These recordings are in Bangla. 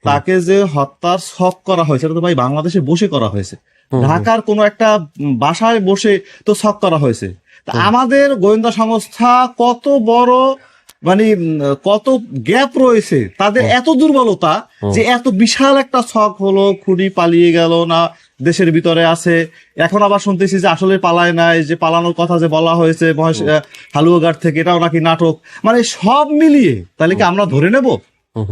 তাকে যে হত্যার ছক করা হয়েছে এটা তো ভাই বাংলাদেশে বসে করা হয়েছে, ঢাকার কোনো একটা বাসায় বসে তো ছক করা হয়েছে। তা আমাদের গোয়েন্দা সংস্থা কত বড় মানে কত গ্যাপ রয়েছে, তাদের এত দুর্বলতা যে এত বিশাল একটা ছক হলো, খুনি পালিয়ে গেল না, দেশের ভিতরে আছে, এখন আবার শুনতেছি যে আসলে পালায় নাই, যে পালানোর কথা যে বলা হয়েছে হালুয়াঘাট থেকে, এটাও নাকি নাটক। মানে সব মিলিয়ে তাহলে কি আমরা ধরে নেব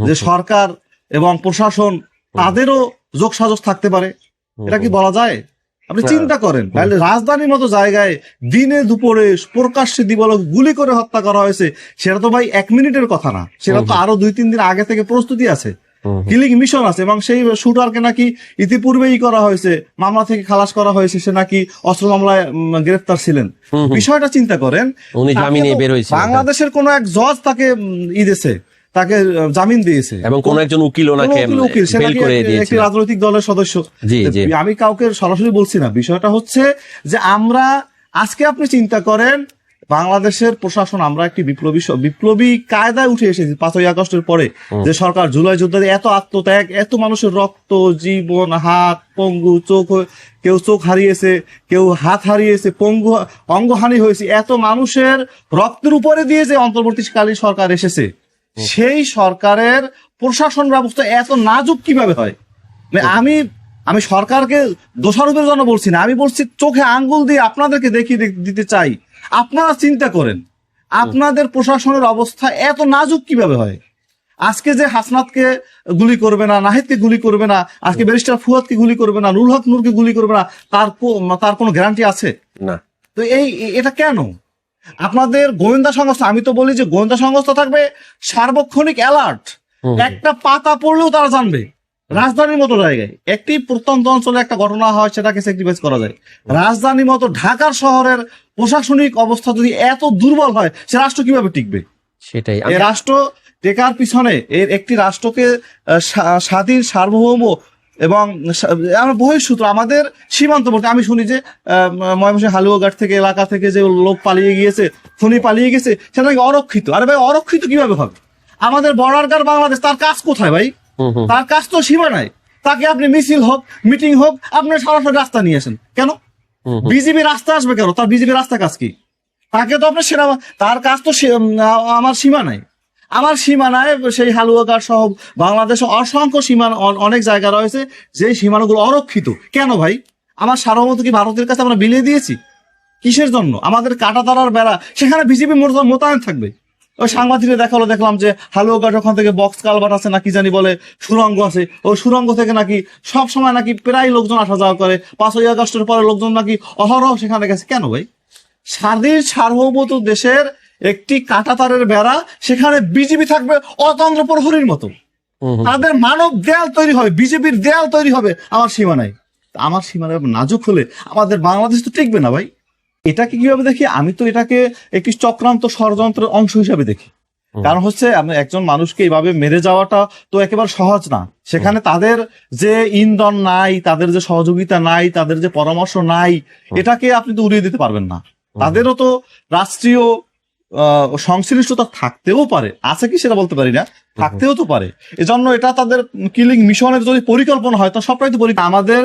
যে সরকার এবং প্রশাসন তাদেরও যোগসাজশ থাকতে পারে? এটা কি বলা যায়? আপনি চিন্তা করেন, তাহলে রাজধানীর মতো জায়গায় দিনে দুপুরে প্রকাশ্যে দিবালোক গুলি করে হত্যা করা হয়েছে, সেটা তো ভাই 1 মিনিটের কথা না, সেটা তো আরো 2-3 দিন আগে থেকে প্রস্তুতি আছে, কিলিং মিশন আছে, এবং সেই শুটারকে নাকি ইতিপূর্বেই করা হয়েছে, মামলা থেকে খালাস করা হয়েছে, সে নাকি অস্ত্র মামলায় গ্রেফতার ছিলেন। বিষয়টা চিন্তা করেন, বাংলাদেশের কোন এক জজ তাকে দিয়েছে, তাকে জামিন দিয়েছে, এবং কোন একজন উকিল ওনাকে বেল করে দিয়েছে, একটি রাজনৈতিক দলের সদস্য। আমি কাউকে সরাসরি বলছি না, বিষয়টা হচ্ছে যে আমরা আজকে আপনি চিন্তা করেন বাংলাদেশের প্রশাসন, আমরা একটি বিপ্লবী কায়দায় উঠে এসেছি 5ই আগস্টের পরে, যে সরকার জুলাই যোদ্ধাদের এত আত্মত্যাগ, এত মানুষের রক্ত, জীবন, হাত পঙ্গু, কেউ চোখ হারিয়েছে, কেউ হাত হারিয়েছে, পঙ্গু অঙ্গহানি হয়েছে, এত মানুষের রক্তের উপরে দিয়ে যে অন্তর্বর্তীকালীন সরকার এসেছে, সেই সরকারের প্রশাসন ব্যবস্থা এত নাজুক কিভাবে হয়? আমি সরকারকে দোষারোপের জন্য বলছি না, আমি বলছি চোখে আঙ্গুল দিয়ে আপনাদেরকে দেখিয়ে দিতে চাই। আপনারা চিন্তা করেন আপনাদের প্রশাসনের অবস্থা এত নাজুক কিভাবে হয়? আজকে যে হাসনাতকে গুলি করবে না, নাহিদকে গুলি করবে না, আজকে ব্যারিস্টার ফুয়াদকে গুলি করবে না, নুরুল হক নূরকে গুলি করবে না, তার কোনো গ্যারান্টি আছে না। তো এটা কেন? আপনাদের গোয়েন্দা সংস্থা, আমি তো বলি যে গোয়েন্দা সংস্থা থাকবে সার্বক্ষণিক অ্যালার্ট, একটা পাতা পড়লেও তারা জানবে। রাজধানীর মতো জায়গায় একটি প্রত্যন্ত অঞ্চলে একটা ঘটনা হয়, সেটাকে স্যাক্রিফাইস করা যায়। রাজধানীর মতো ঢাকার শহরের প্রশাসনিক অবস্থা যদি এত দুর্বল হয়, সে রাষ্ট্র কিভাবে টিকবে? সেটাই, এই রাষ্ট্র টেকার পিছনে একটি রাষ্ট্রকে স্বাধীন, সার্বভৌম এবং বহিঃসূত্র আমাদের সীমান্তবর্তী, আমি শুনি যে ময়মনসিংহ হালুয়াঘাট থেকে এলাকা থেকে যে লোক পালিয়ে গিয়েছে, খুনি পালিয়ে গেছে, সেটা নাকি অরক্ষিত। আরে ভাই, অরক্ষিত কিভাবে হবে? আমাদের বর্ডার গার্ড বাংলাদেশ, তার কাজ কোথায় ভাই? তার কাজ তো সীমানায়। তাকে আপনি মিছিল হোক, মিটিং হোক, আপনি সরাসরি রাস্তা নিয়ে আসেন কেন? বিজেপি রাস্তা আসবে কেন? তার বিজেপি রাস্তা কাজ কি? তাকে তো আপনার তার কাজ তো আমার সীমানায়, আমার সীমানায় সেই হালুয়াঘাট সহ বাংলাদেশে অসংখ্য সীমানা, অনেক জায়গা রয়েছে যে সীমানাগুলো অরক্ষিত। কেন ভাই? আমার সার্বভৌমত্ব কি ভারতের কাছে আমরা বিলিয়ে দিয়েছি? কিসের জন্য? আমাদের কাঁটাতারার বেড়া, সেখানে বিজেপি মোতায়েন থাকবে। ওই সাংবাদিকরা দেখলাম যে হালুয়াঘাট ওখান থেকে বক্স কালভার্ট আছে না কি জানি বলে, সুড়ঙ্গ আছে, ওই সুড়ঙ্গ থেকে নাকি সব সময় নাকি প্রায় লোকজন আসা যাওয়া করে। 5ই আগস্টের পরে লোকজন নাকি অহরহ সেখানে গেছে। কেন ভাই? স্বাধীন সার্বভৌমত্ব দেশের একটি কাঁটাতারের বেড়া, সেখানে বিজেপি থাকবে অতন্ত্র প্রহরীর মতো। তাদের মানব দেয়াল তৈরি হবে, বিজেপির দেয়াল তৈরি হবে আমার সীমানায়। আমার সীমানায় নাজুক হলে আমাদের বাংলাদেশ তো টিকবে না ভাই। এটাকে কিভাবে দেখি? আমি তো এটাকে একটি চক্রান্ত, ষড়যন্ত্রের অংশ হিসাবে দেখি। কারণ হচ্ছে আমি একজন মানুষকে এইভাবে মেরে যাওয়াটা তো একেবারে সহজ না। সেখানে তাদের যে ইন্ধন নাই, তাদের যে সহযোগিতা নাই, তাদের যে পরামর্শ নাই, এটাকে আপনি তো উড়িয়ে দিতে পারবেন না। তাদেরও তো রাষ্ট্রীয় সংশ্লিষ্টতা থাকতেও পারে, আছে কি সেটা বলতে পারি না, থাকতেও তো পারে। এজন্য এটা তাদের কিলিং মিশনের যদি পরিকল্পনা হয়, তা সবটাই তো আমাদের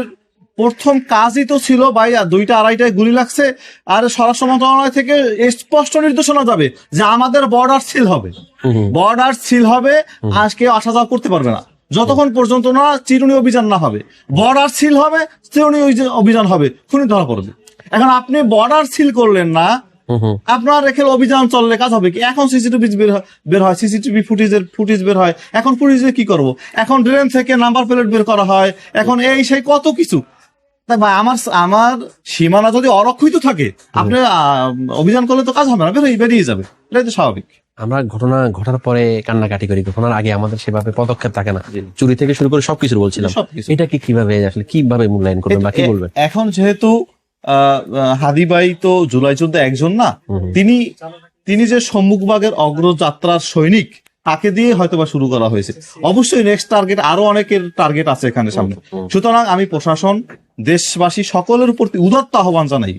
প্রথম কাজই তো ছিল ভাই 2টা-2:30টায় গুলি লাগছে, আর স্বরাষ্ট্র মন্ত্রণালয় থেকে স্পষ্ট নির্দেশনা যাবে যে আমাদের বর্ডার সিল হবে, বর্ডার সিল হবে, আজকে আসা যাওয়া করতে পারবে না যতক্ষণ পর্যন্ত না চিরুনি অভিযান না হবে। বর্ডার সিল হবে, চিরুনি অভিযান হবে, খুনি ধরা পড়বে। এখন আপনি বর্ডার সিল করলেন না, আপনার এখানে অভিযান চললে কাজ হবে কি? এখন সিসিটিভি বের হয়, সিসিটিভি ফুটেজ বের হয়। এখন ফুটেজে কি করব? এখন ড্রেন থেকে নাম্বার প্লেট বের করা হয়, এখন এই সেই কত কিছু। তাই ভাই, আমার সীমানা যদি অরক্ষিত থাকে, আপনি অভিযান করলে তো কাজ হবে না, বেরিয়ে যাবে। এটাই তো স্বাভাবিক। আমরা ঘটনা ঘটার পরে কান্নাকাটি করি, ঘটনার আগে আমাদের সেভাবে পদক্ষেপ থাকে না। চুরি থেকে শুরু করে সবকিছু বলছিলাম, এটাকে কিভাবে আসলে কিভাবে মূল্যায়ন করবেন বা কি বলবেন? এখন যেহেতু হাদি ভাই তো জুলাই যোদ্ধা একজন না, তিনি যে সম্মুখভাগের অগ্রযাত্রার সৈনিক, তাকে দিয়ে হয়তোবা শুরু করা হয়েছে। অবশ্যই নেক্সট টার্গেট আরো অনেকের টার্গেট আছে এখানে সামনে। সুতরাং আমি প্রশাসন, দেশবাসী সকলের উপর উদাত্ত আহ্বান জানাই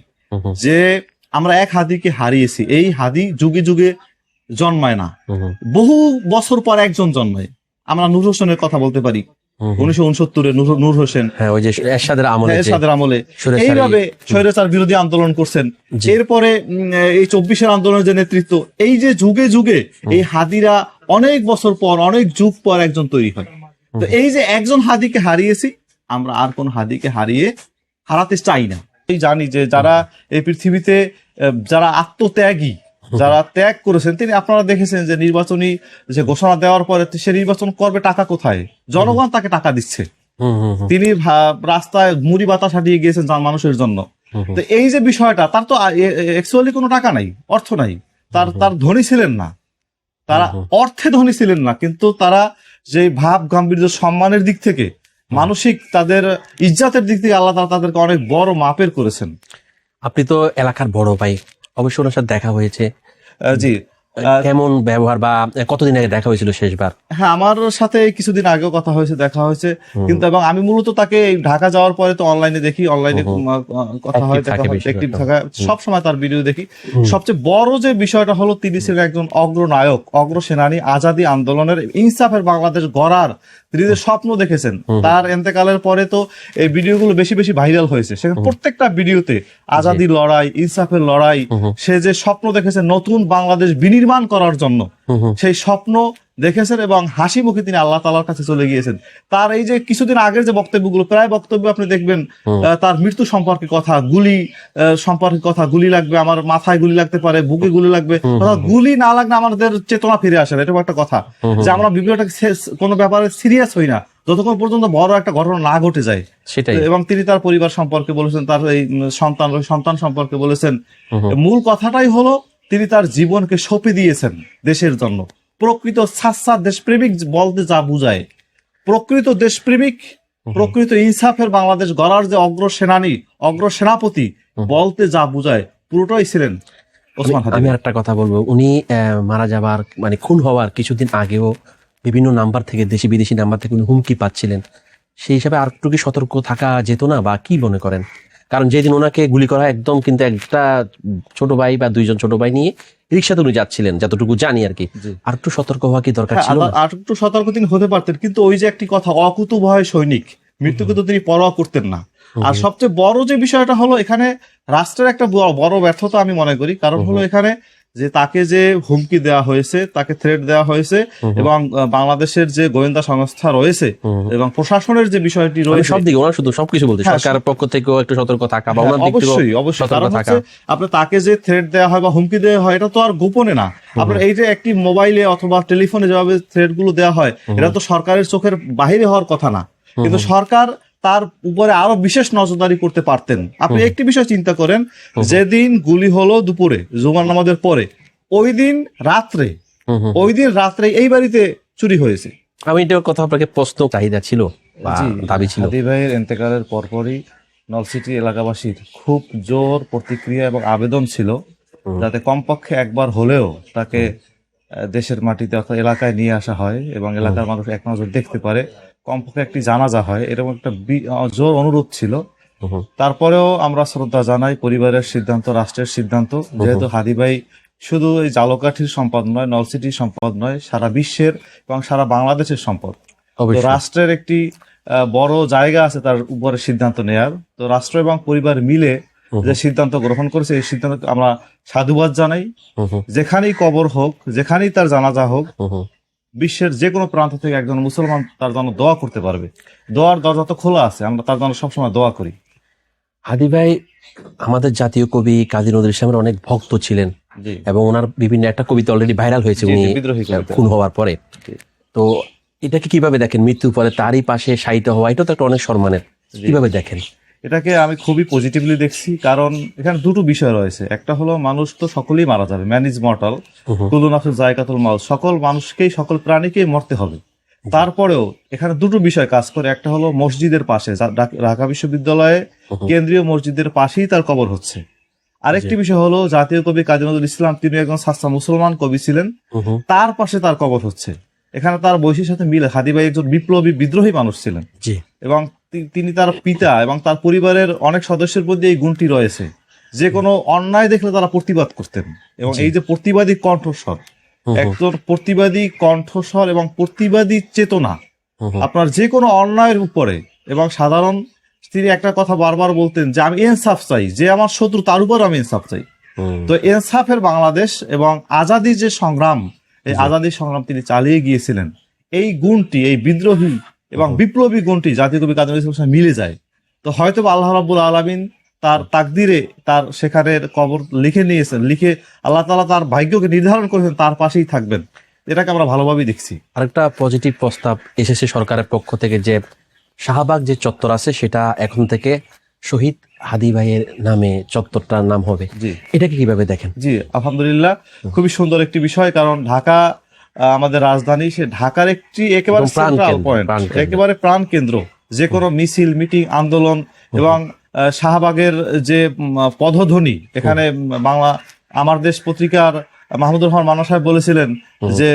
যে আমরা এক হাদিকে হারিয়েছি। এই হাদি যুগে যুগে জন্মায় না, বহু বছর পর একজন জন্মায়। আমরা নূর হোসেনের কথা বলতে পারি, 1969 নূর হোসেন, হ্যাঁ ওই যে এরশাদের আমলে যে এরশাদের আমলে স্বৈরাচারী- এইভাবে স্বৈরাচার বিরোধী আন্দোলন করছেন। জি। এরপরে এই 24-এর আন্দোলনের যে নেতৃত্ব, এই যে যুগে যুগে এই হাদিরা অনেক বছর পর, অনেক যুগ পর একজন তৈরি হয়। তো এই যে একজন হাদিকে হারিয়েছি, আমরা আর কোন হাদিকে হারাতে চাই না। এই জানি যে যারা এই পৃথিবীতে যারা আত্মত্যাগী, যারা ত্যাগ করেছেন, তিনি আপনারা দেখেছেন যে নির্বাচনী যে ঘোষণা দেওয়ার পরে সে নির্বাচন করবে, টাকা কোথায়? জনগণ তাকে টাকা দিচ্ছে। তিনি রাস্তায় মুড়ি বাতাস হাঁটিয়ে গিয়েছেন মানুষের জন্য। তো এই যে বিষয়টা, তার তো অ্যাকচুয়ালি কোনো টাকা নাই, অর্থ নাই, তার ধনী ছিলেন না, তারা অর্থে ধনী ছিলেন না, কিন্তু তারা যে ভাব গাম্ভীর্য, সম্মানের দিক থেকে, মানসিক তাদের ইজ্জতের দিক থেকে আল্লাহ তাআলা তাদেরকে অনেক বড় মাপের করেছেন। আপনি তো এলাকার বড় ভাই, অবশ্যই ওনার সাথে দেখা হয়েছে। জি, কেমন ব্যবহার, বা কতদিন আগে দেখা হয়েছিল শেষবার? হ্যাঁ, আমার সাথে কিছুদিন আগেও কথা হয়েছে, দেখা হয়েছে, কিন্তু এবং আমি মূলত তাকে ঢাকা যাওয়ার পরে তো অনলাইনে দেখি, অনলাইনে কথা হয়, দেখা হয়, অ্যাক্টিভ থাকা, সবসময় তার ভিডিও দেখি। সবচেয়ে বড় যে বিষয়টা হলো, তিনি ছিলেন একজন অগ্রনায়ক, অগ্রসেনানী, আজাদী আন্দোলনের, ইনসাফের বাংলাদেশ গড়ার তিনি যে স্বপ্ন দেখেছেন। তার এন্তেকালের পরে তো এই ভিডিওগুলো বেশি বেশি ভাইরাল হয়েছে, সেখানে প্রত্যেকটা ভিডিওতে আজাদীর লড়াই, ইনসাফের লড়াই, সে যে স্বপ্ন দেখেছে নতুন বাংলাদেশ বিনির্মাণ করার জন্য, সেই স্বপ্ন দেখেছেন এবং হাসি মুখে তিনি আল্লাহ তাআলার কাছে চলে গিয়েছেন। তার এই যে কিছুদিন আগের যে বক্তব্যগুলো, প্রায় বক্তব্য আপনি দেখবেন তার মৃত্যু সম্পর্কে কথা, গুলি সম্পর্কে কথা, গুলি লাগবে, আমার মাথায় গুলি লাগতে পারে, বুকে গুলি লাগবে, গুলি না লাগলে আমাদের চেতনা ফিরে আসে না, এটা একটা কথা, যে আমরা বিভিন্নটা কোনো ব্যাপারে সিরিয়াস হই না যতক্ষণ পর্যন্ত বড় একটা ঘটনা না ঘটে যায়। সেটাই। এবং তিনি তার পরিবার সম্পর্কে বলেছেন, তার এই সন্তান সম্পর্কে বলেছেন। মূল কথাটাই হলো, তিনি তার জীবনকে সঁপে দিয়েছেন দেশের জন্য। প্রকৃত সাচ্চা দেশপ্রেমিক বলতে যা বুঝায়, প্রকৃত দেশপ্রেমিক, প্রকৃত ইনসাফের বাংলাদেশ গড়ার যে অগ্রসেনানী, অগ্রসেনাপতি বলতে যা বুঝায়, পুরোটাই ছিলেন ওসমান হাদি। আমি একটা কথা বলবো, উনি মারা যাবার মানে খুন হওয়ার কিছুদিন আগেও বিভিন্ন নাম্বার থেকে, দেশি বিদেশি নাম্বার থেকে উনি হুমকি পাচ্ছিলেন। সেই হিসাবে আর একটু কি সতর্ক থাকা যেত না, বা কি মনে করেন? কারণ যেদিন ওনাকে গুলি করা হয়, একদম কিন্তু একটা ছোট ভাই বা দুইজন ছোট ভাই নিয়ে রিক্সাতে উনি যাচ্ছিলেন, যতটুকু জানি আর কি। আর একটু সতর্ক হওয়া কি দরকার ছিল না? আর একটু সতর্ক তিনি হতে পারতেন, কিন্তু ওই যে একটি কথা, অকুতু ভয় সৈনিক, মৃত্যুকে তো তিনি পরোয়া করতেন না। আর সবচেয়ে বড় যে বিষয়টা হলো, এখানে রাষ্ট্রের একটা বড় ব্যর্থতা আমি মনে করি। কারণ হলো এখানে যে তাকে যে হুমকি দেওয়া হয়েছে, তাকে থ্রেট দেওয়া হয়েছে, এবং বাংলাদেশের যে গোয়েন্দা সংস্থা রয়েছে এবং প্রশাসনের যে বিষয়টি রয়েছে, সব দিকে ওনার শুধু সবকিছু বলতে, সরকারের পক্ষ থেকেও একটু সতর্ক থাকা, বা ওনার দিক থেকেও অবশ্যই সতর্ক কারণ থাকা। হচ্ছে আপনার তাকে যে থ্রেট দেওয়া হয় বা হুমকি দেওয়া হয়, এটা তো আর গোপনে না। আপনার এই যে একটি মোবাইলে অথবা টেলিফোনে যেভাবে থ্রেট গুলো দেওয়া হয়, এটা তো সরকারের চোখের বাহিরে হওয়ার কথা না, কিন্তু সরকার তার উপরে আরো বিশেষ নজরদারি করতে পারতেন। আপনি একটি বিষয় চিন্তা করেন, যেদিন গুলি হলো দুপুরে জুমার নামাজের পরে, ওই দিন রাত্রে এই বাড়িতে চুরি হয়েছে। আমি এটার কথা আপনাকে প্রশ্ন চাহিদা ছিল বা দাবি ছিল। হাদি ভাইয়ের ইন্তেকালের পরপরই নলসিটি এলাকাবাসীর খুব জোর প্রতিক্রিয়া এবং আবেদন ছিল, যাতে কমপক্ষে একবার হলেও তাকে দেশের মাটিতে অর্থাৎ এলাকায় নিয়ে আসা হয় এবং এলাকার মানুষ এক নজর দেখতে পারে, কমপক্ষে একটি জানাজা হয়, এরকম একটা জোর অনুরোধ ছিল। তারপরেও আমরা শ্রদ্ধা জানাই পরিবারের সিদ্ধান্ত, রাষ্ট্রের সিদ্ধান্ত। যেহেতু হাদি ভাই শুধু এই জালকাঠির সম্পদ নয়, নলসিটির সম্পদ নয়, সারা বিশ্বের এবং সারা বাংলাদেশের সম্পদ। তো রাষ্ট্রের একটি বড় জায়গা আছে তার উপরে সিদ্ধান্ত নেয়ার। তো রাষ্ট্র এবং পরিবার মিলে যে সিদ্ধান্ত গ্রহণ করেছে, এই সিদ্ধান্ত আমরা সাধুবাদ জানাই। যেখানেই কবর হোক, যেখানেই তার জানাজা হোক, বিশ্বের যে কোনো প্রান্ত থেকে একজন মুসলমান তার জন্য দোয়া করতে পারবে। দোয়ার দরজা তো খোলা আছে, আমরা তার জন্য সবসময় দোয়া করি। হাদি ভাই আমাদের জাতীয় কবি কাজী নজরুল ইসলামের অনেক ভক্ত ছিলেন, এবং ওনার বিভিন্ন একটা কবিতা অলরেডি ভাইরাল হয়েছে উনি খুন হওয়ার পরে। তো এটাকে কিভাবে দেখেন, মৃত্যুর পরে তারই পাশে শায়িত হওয়া, এটা তো একটা অনেক সম্মানের, কিভাবে দেখেন? এটাকে আমি খুবই পজিটিভলি দেখছি, কারণ এখানে দুটো বিষয় রয়েছে। একটা হলো মানুষ তো সকলেই মারা যাবে, ম্যান ইজ মর্টাল, কুল্লু নাফসিন যায়কাতুল মাউত, সকল মানুষকেই, সকল প্রাণীকেই মরতে হবে। তারপরেও এখানে দুটো বিষয় কাজ করে। একটা হলো মসজিদের পাশে, ঢাকা বিশ্ববিদ্যালয়ে কেন্দ্রীয় মসজিদের পাশেই তার কবর হচ্ছে। আরেকটি বিষয় হলো জাতীয় কবি কাজী নজরুল ইসলাম, তিনি একজন সাচ্চা মুসলমান কবি ছিলেন, তার পাশে তার কবর হচ্ছে। এখানে তার বৈশিষ্ট্যের সাথে মিলে। হাদি ভাই একজন বিপ্লবী, বিদ্রোহী মানুষ ছিলেন, এবং তিনি তার পিতা এবং তার পরিবারের অনেক সদস্যের মধ্যে এই গুণটি রয়েছে, যে কোনো অন্যায় দেখলে তারা প্রতিবাদ করতেন, এবং এই যে প্রতিবাদী কণ্ঠস্বর, একজন প্রতিবাদী কণ্ঠস্বর এবং প্রতিবাদী চেতনা। হুম, হুম, আপনার যে কোনো অন্যায়ের উপরে, এবং সাধারণ তিনি একটা কথা বারবার বলতেন যে আমি ইনসাফ চাই, যে আমার শত্রু তার উপর আমি ইনসাফ চাই। হুম, তো ইনসাফের বাংলাদেশ এবং আজাদির যে সংগ্রাম, এই আজাদির সংগ্রাম তিনি চালিয়ে গিয়েছিলেন। এই গুণটি, এই বিদ্রোহী এবং বিপ্লবী গুণটি জাতীয় কবি কাজী নজরুল ইসলামের সঙ্গে মিলে যায়। তো হয়তো আল্লাহ রাব্বুল আলামিন তার তাকদিরে তার সেখানের কবর লিখে নিয়েছেন, লিখে আল্লাহ তাআলা তার ভাগ্যকে নির্ধারণ করেছেন তার পাশেই থাকবেন। এটাকে আমরা ভালোভাবেই দেখছি। আরেকটা পজিটিভ প্রস্তাব এসেছে সরকারের পক্ষ থেকে যে শাহবাগ যে চত্বর আছে সেটা এখন থেকে শহীদ হাদি ভাইয়ের নামে চত্বরটার নাম হবে। জি এটাকে কিভাবে দেখেন? জি, আলহামদুলিল্লাহ, খুবই সুন্দর একটি বিষয়। কারণ ঢাকা আমাদের রাজধানী, সে ঢাকার একটি একেবারে একদম প্রাণ সেন্ট্রাল কেন্দ্র, পয়েন্ট, প্রাণ কেন্দ্র। একেবারে প্রাণ কেন্দ্র। যে কোনো মিছিল, মিটিং, আন্দোলন এবং শাহবাগের যে পদধ্বনি, এখানে বাংলা আমার দেশ পত্রিকার মাহমুদুর রহমান মান্না সাহেব বলেছিলেন যে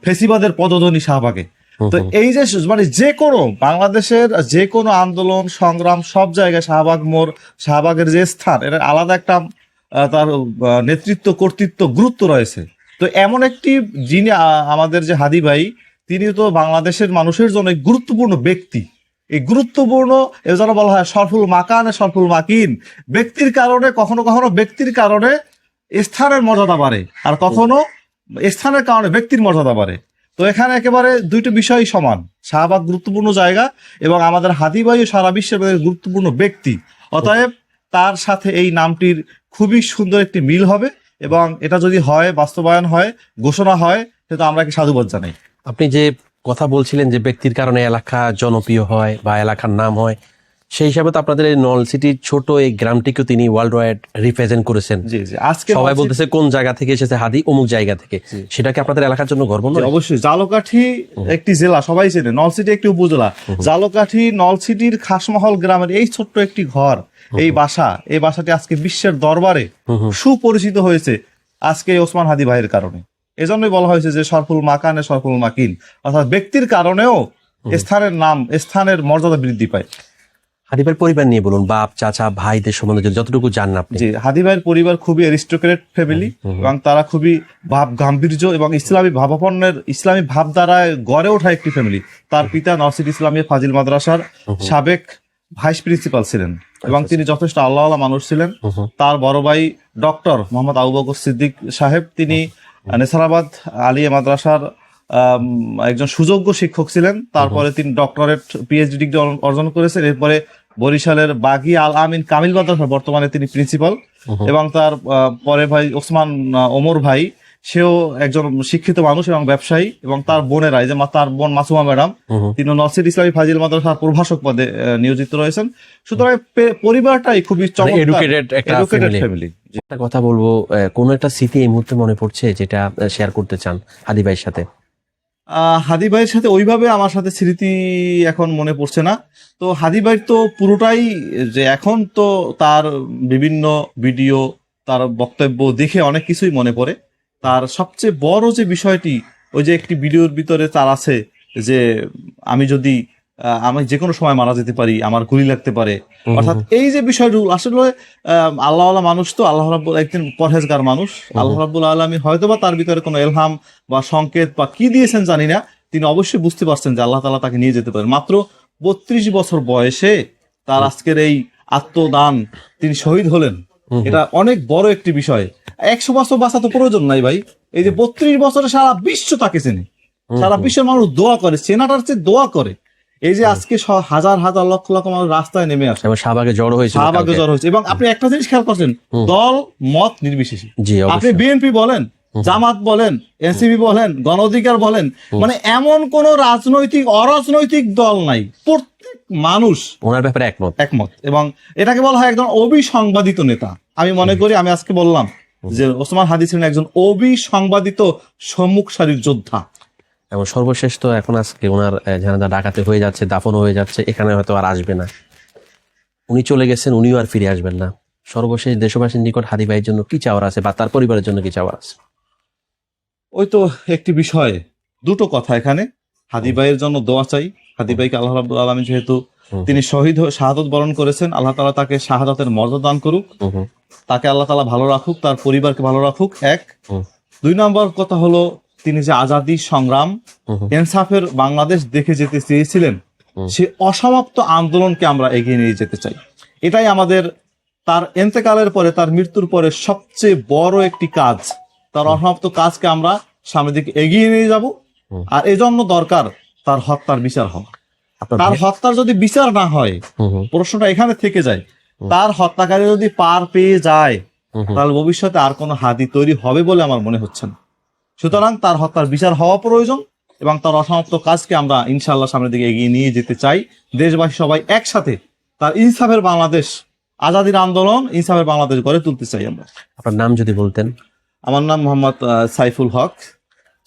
ফেসিবাদের পদধ্বনি শাহবাগে। তো এই যে মানে যে কোনো বাংলাদেশের যে কোনো আন্দোলন সংগ্রাম সব জায়গায় শাহবাগ মোড়, শাহবাগের যে স্থান, এটা আলাদা একটা তার নেতৃত্ব, কর্তৃত্ব, গুরুত্ব রয়েছে। তো এমন একটি যিনি আমাদের যে হাদি ভাই, তিনি তো বাংলাদেশের মানুষের জন্য এক গুরুত্বপূর্ণ ব্যক্তি। এই গুরুত্বপূর্ণ, এ যেন বলা হয় সরফুল মাকান সরফুল মাকিন, ব্যক্তির কারণে কখনো কখনো ব্যক্তির কারণে স্থানের মর্যাদা বাড়ে, আর কখনো স্থানের কারণে ব্যক্তির মর্যাদা বাড়ে। তো এখানে একেবারে দুইটা বিষয়ই সমান। শাহবাগ গুরুত্বপূর্ণ জায়গা এবং আমাদের হাদি ভাইও সারা বিশ্বের গুরুত্বপূর্ণ ব্যক্তি। অতএব তার সাথে এই নামটির খুবই সুন্দর একটি মিল হবে, এবং এটা যদি হয়, বাস্তবায়ন হয়, ঘোষণা হয়, সেটা আমরা কি সাধুবাদ জানাই। আপনি যে কথা বলছিলেন যে ব্যক্তির কারণে এলাকা জনপ্রিয় হয় বা এলাকার নাম হয়, সেই হিসাবে তো আপনাদের এই নলসিটির ছোট এই গ্রামটিকেও তিনি ওয়ার্ল্ড ওয়াইড রিপ্রেজেন্ট করেছেন। জি জি, আজকে সবাই বলতেছে কোন জায়গা থেকে এসেছে হাদি, অমুক জায়গা থেকে। সেটা কি আপনাদের এলাকার জন্য গর্ব নয়? অবশ্যই। জালকাঠি একটি জেলা, সবাই চেনে। নলসিটি একটি উপজেলা। জালকাঠি নলসিটির খাসমহল গ্রামের এই ছোট্ট একটি ঘর, এই বাসা, এই বাসাটি আজকে বিশ্বের দরবারে সুপরিচিত হয়েছে আজকে ওসমান হাদি ভাইয়ের কারণে। এজন্যই বলা হয়েছে যে সরফুল মাকানে সরফুল মাকিন, অর্থাৎ ব্যক্তির কারণেও স্থানের নাম, স্থানের মর্যাদা বৃদ্ধি পায়। হাদি ভাইয়ের পরিবার নিয়ে বলুন, বাপ, চাচা, ভাইদের সম্বন্ধে যতটুকু জানেন আপনি। জি, হাদি ভাইয়ের পরিবার খুবই অ্যারিস্টোক্রেট ফ্যামিলি, এবং তারা খুবই ভাব গাম্ভীর্য এবং ইসলামী ভাবাপন্নের, ইসলামী ভাবধারায় গড়ে ওঠা একটি ফ্যামিলি। তার পিতা নরসিটি ইসলামিয়া ফাজিল মাদ্রাসার সাবেক ভাইস প্রিন্সিপাল ছিলেন, এবং তিনি যথেষ্ট আল্লাহওয়ালা মানুষ ছিলেন। তার বড় ভাই ডক্টর মোহাম্মদ আবু বকর সিদ্দিক সাহেব, তিনি নেসারাবাদ আলিয়া মাদ্রাসার একজন সুযোগ্য শিক্ষক ছিলেন। তারপরে তিনি ডক্টরেট, পিএইচডি ডিগ্রি অর্জন করেছেন। এরপরে বরিশালের বাগি আল আমিন কামিল মাদ্রাসা, বর্তমানে তিনি প্রিন্সিপাল। এবং তার পরে ভাই ওসমান ওমর ভাই, সেও একজন শিক্ষিত মানুষ এবং ব্যবসায়ী। এবং তার বোনেরা, এই যে তার বোন মাসুমা ম্যাডাম, তিনি নরসিটি ইসলামী ফাজিল মাদ্রাসার প্রভাষক পদে নিয়োজিত রয়েছেন। সুতরাং পরিবারটাই খুবই এডুকেটেড একটা ফ্যামিলি। একটা কথা বলবো, কোন একটা স্মৃতি এই মুহূর্তে মনে পড়ছে যেটা শেয়ার করতে চান হাদি ভাইয়ের সাথে? হাদি ভাইয়ের সাথে ওইভাবে আমার সাথে স্মৃতি এখন মনে পড়ছে না। তো হাদি ভাইয়ের তো পুরোটাই, যে এখন তো তার বিভিন্ন ভিডিও, তার বক্তব্য দেখে অনেক কিছুই মনে পড়ে। তার সবচেয়ে বড় যে বিষয়টি, ওই যে একটি ভিডিওর ভিতরে তার আছে যে আমি যদি আমি যে কোনো সময় মারা যেতে পারি, আমার গুলি লাগতে পারে। অর্থাৎ এই যে বিষয়টি আসলে আল্লাহওয়ালা মানুষ, তো আল্লাহ রাব্বুল, একদিন পরহেজগার মানুষ, আল্লাহ রাব্বুল আলামিন হয়তোবা তার ভিতরে কোনো এলহাম বা সংকেত বা কি দিয়েছেন জানি না, তিনি অবশ্যই বুঝতে পারছেন যে আল্লাহ তাআলা তাকে নিয়ে যেতে পারেন। মাত্র 32 বছর বয়সে তার আজকের এই আত্মদান, তিনি শহীদ হলেন। এটা অনেক বড় একটি বিষয়। 100 বছর বাঁচা তো প্রয়োজন নাই ভাই। এই যে 32 বছরে সারা বিশ্ব তাকে চেনে, সারা বিশ্বের মানুষ দোয়া করে, চেনাটার চেয়ে দোয়া করে। এই যে আজকে হাজার হাজার লক্ষ লক্ষ মানুষ রাস্তায় নেমে আসে, শাহবাগে জড়ো হয়েছে, শাহবাগে জড়ো হয়েছে। এবং আপনি একটা জিনিস খেয়াল করছেন, দল মত নির্বিশেষে, জি আপনি বিএনপি বলেন, জামাত বলেন, এনসিপি বলেন, গণ অধিকার বলেন, মানে এমন কোন রাজনৈতিক অরাজনৈতিক দল নাই, প্রত্যেক মানুষ ওনার ব্যাপারে একমত। এবং এটাকে বলা হয় একজন অবিসংবাদিত নেতা। আমি মনে করি, আমি আজকে বললাম যে ওসমান হাদি ছিলেন একজন অবিসংবাদিত সম্মুখ সারির যোদ্ধা। এবং সর্বশেষ তো এখন আজকে ওনার জানাজা ঢাকাতে হয়ে যাচ্ছে, দাফন হয়ে যাচ্ছে, এখানে হয়তো আর আসবে না। উনি চলে গেছেন, উনিও আর ফিরে আসবেন না। সর্বশেষ দেশবাসীর নিকট হাদি ভাইয়ের জন্য কি চাওয়ার আছে, বা তার পরিবারের জন্য কি চাওয়ার আছে? ওই তো একটি বিষয়, দুটো কথা এখানে। হাদি ভাইয়ের জন্য দোয়া চাই। হাদি ভাইকে আল্লাহ রাব্বুল আলামিন যেহেতু তিনি শাহাদত বরণ করেছেন, আল্লাহ তাআলা তাকে শাহাদাতের মর্যাদা দান করুক, তাকে আল্লাহ তাআলা ভালো রাখুক, তার পরিবারকে ভালো রাখুক। 1 2 নম্বর কথা হলো, তিনি যে আজাদী সংগ্রাম, ইনসাফের বাংলাদেশ দেখে যেতে চেয়েছিলেন, সে অসমাপ্ত আন্দোলনকে আমরা এগিয়ে নিয়ে যেতে চাই। এটাই আমাদের তার এন্তেকালের পরে, তার মৃত্যুর পরে সবচেয়ে বড় একটি কাজ। তার অসমাপ্ত কাজকে আমরা সামনের দিকে এগিয়ে নিয়ে যাব। আর এজন্য দরকার তার হত্যার বিচার হওয়া। তার হত্যার যদি বিচার না হয়, প্রশ্নটা এখানে থেকে যায়, তার হত্যাকারী যদি পার পেয়ে যায়, তাহলে ভবিষ্যতে আর কোনো হাদি তৈরি হবে বলে আমার মনে হচ্ছে না। সুতরাং তার হত্যার বিচার হওয়া প্রয়োজন এবং তার অসমাপ্ত কাজকে আমরা ইনশাআল্লাহ সামনের দিকে এগিয়ে নিয়ে যেতে চাই। দেশবাসী সবাই একসাথে তার ইনসাফের বাংলাদেশ, আজাদীর আন্দোলন, ইনসাফের বাংলাদেশ গড়ে তুলতে চাই আমরা। আপনার নাম যদি বলতেন। আমার নাম মোহাম্মদ সাইফুল হক।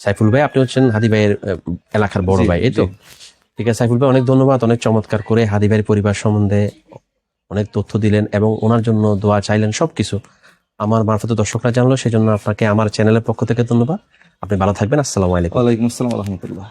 সাইফুল ভাই, আপনি হচ্ছেন হাদি ভাইয়ের এলাকার বড় ভাই, এই তো? ঠিক আছে সাইফুল ভাই, অনেক ধন্যবাদ। অনেক চমৎকার করে হাদি ভাইয়ের পরিবার সম্বন্ধে অনেক তথ্য দিলেন এবং ওনার জন্য দোয়া চাইলেন, সবকিছু আমার মারফতে দর্শকরা জানলো। সেজন্য আপনাকে আমার চ্যানেলের পক্ষ থেকে ধন্যবাদ। আপনি ভালো থাকবেন। আসসালামু আলাইকুম। ওয়ালাইকুম আসসালাম ওয়া রাহমাতুল্লাহ।